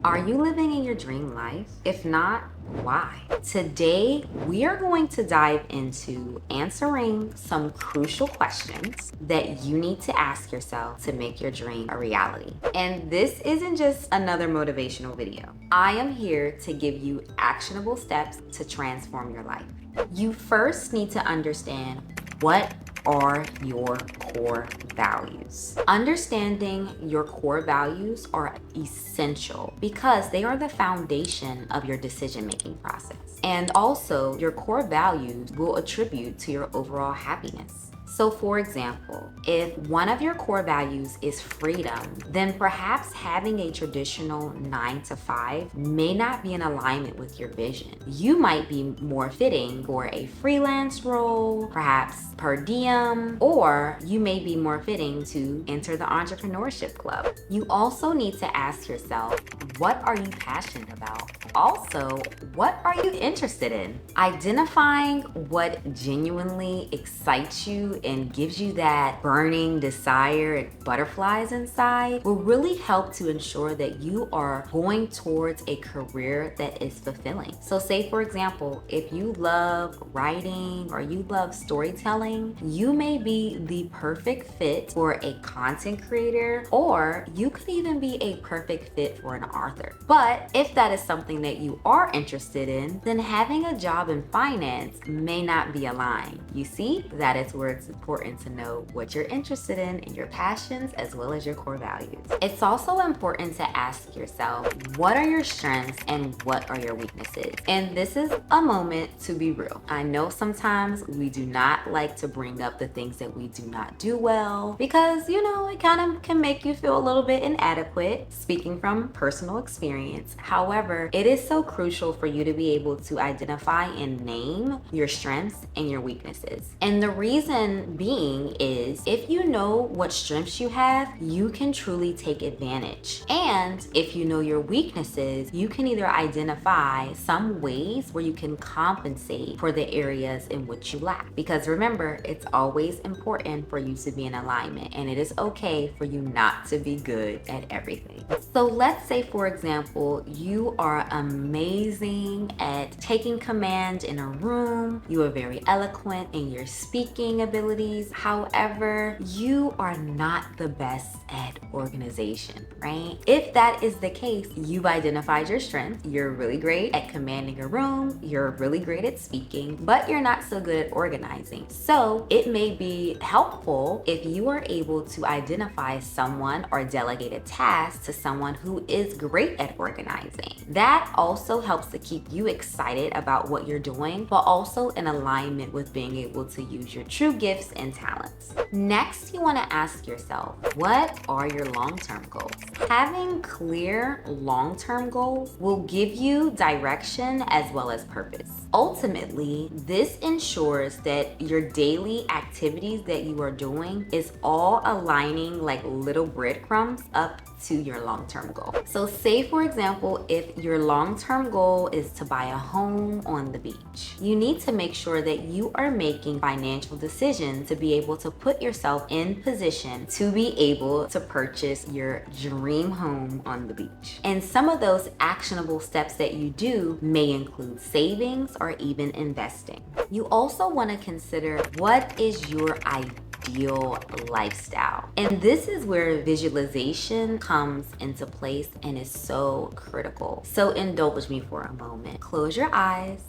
Are you living in your dream life? If not, why? Today, we are going to dive into answering some crucial questions that you need to ask yourself to make your dream a reality. And this isn't just another motivational video. I am here to give you actionable steps to transform your life. You first need to understand what are your core values. Understanding your core values are essential because they are the foundation of your decision-making process. And also, your core values will attribute to your overall happiness. So, for example, if one of your core values is freedom, then perhaps having a traditional 9 to 5 may not be in alignment with your vision. You might be more fitting for a freelance role, perhaps per diem, or you may be more fitting to enter the entrepreneurship club. You also need to ask yourself, what are you passionate about? Also, what are you interested in? Identifying what genuinely excites you and gives you that burning desire and butterflies inside will really help to ensure that you are going towards a career that is fulfilling. So say, for example, if you love writing or you love storytelling, you may be the perfect fit for a content creator, or you could even be a perfect fit for an author. But if that is something that you are interested in, then having a job in finance may not be aligned. You see, that is where it's important to know what you're interested in and your passions as well as your core values. It's also important to ask yourself, what are your strengths and what are your weaknesses? And this is a moment to be real. I know sometimes we do not like to bring up the things that we do not do well because, it kind of can make you feel a little bit inadequate, speaking from personal experience. However, it is so crucial for you to be able to identify and name your strengths and your weaknesses. And the reason being is if you know what strengths you have, you can truly take advantage. And if you know your weaknesses, you can either identify some ways where you can compensate for the areas in which you lack. Because remember, it's always important for you to be in alignment, and it is okay for you not to be good at everything. So let's say, for example, you are amazing at taking command in a room, you are very eloquent in your speaking abilities. However, you are not the best at organization, right? If that is the case, you've identified your strength. You're really great at commanding a room, you're really great at speaking, but you're not so good at organizing. So it may be helpful if you are able to identify someone or delegate a task to someone who is great at organizing. That also helps to keep you excited about what you're doing, but also in alignment with being able to use your true gifts and talents. Next, you want to ask yourself, what are your long-term goals? Having clear long-term goals will give you direction as well as purpose. Ultimately, this ensures that your daily activities that you are doing is all aligning like little breadcrumbs up to your long-term goal. So say, for example, if your long-term goal is to buy a home on the beach, you need to make sure that you are making financial decisions to be able to put yourself in position to be able to purchase your dream home on the beach. And some of those actionable steps that you do may include savings or even investing. You also want to consider, what is your ideal lifestyle? And this is where visualization comes into place and is so critical. So indulge me for a moment. Close your eyes.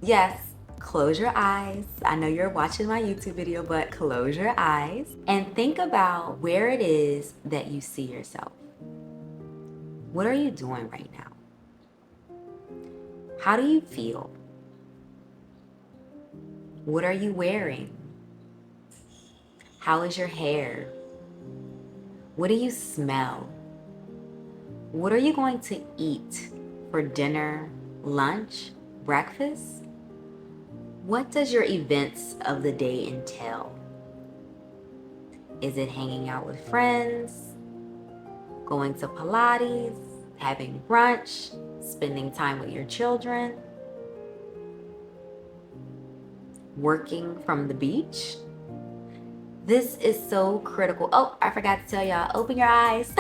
Yes, close your eyes. I know you're watching my YouTube video, but close your eyes and think about where it is that you see yourself. What are you doing right now? How do you feel? What are you wearing? How is your hair? What do you smell? What are you going to eat for dinner, lunch, breakfast? What does your events of the day entail? Is it hanging out with friends, going to Pilates, having brunch, spending time with your children, working from the beach? This is so critical. Oh, I forgot to tell y'all, open your eyes.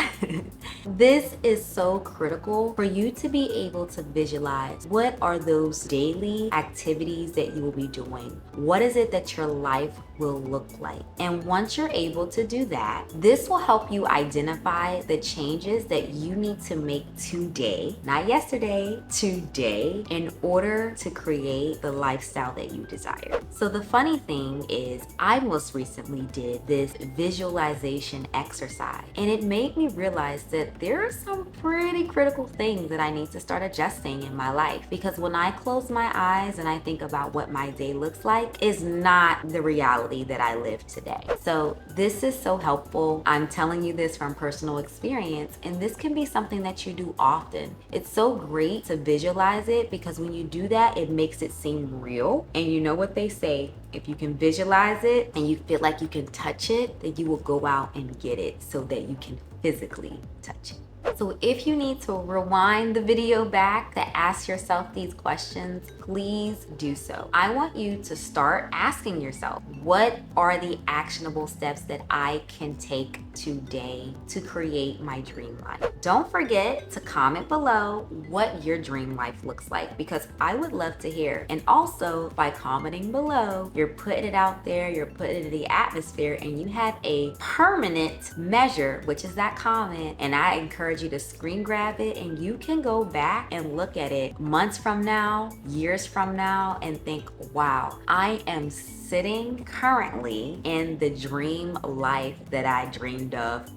This is so critical for you to be able to visualize what are those daily activities that you will be doing. What is it that your life will look like? And once you're able to do that, this will help you identify the changes that you need to make today, not yesterday, today, in order to create the lifestyle that you desire. So the funny thing is, I most recently did this visualization exercise, and it made me realize that there are some pretty critical things that I need to start adjusting in my life, because when I close my eyes and I think about what my day looks like, is not the reality that I live today. So this is so helpful. I'm telling you this from personal experience, and this can be something that you do often. It's so great to visualize it, because when you do that, it makes it seem real. And you know what they say, if you can visualize it and you feel like you can touch it, then you will go out and get it so that you can physically touch it. So if you need to rewind the video back to ask yourself these questions, please do so. I want you to start asking yourself, what are the actionable steps that I can take today to create my dream life? Don't forget to comment below what your dream life looks like, because I would love to hear. And also, by commenting below, you're putting it out there, you're putting it in the atmosphere, and you have a permanent measure, which is that comment. And I encourage you to screen grab it, and you can go back and look at it months from now, years from now, and think, wow, I am sitting currently in the dream life that I dreamed of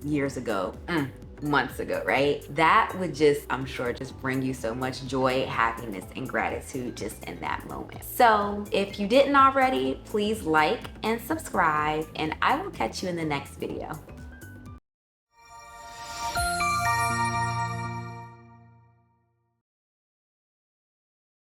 years ago, months ago, right? That would just, I'm sure, just bring you so much joy, happiness, and gratitude just in that moment. So if you didn't already, please like and subscribe, and I will catch you in the next video.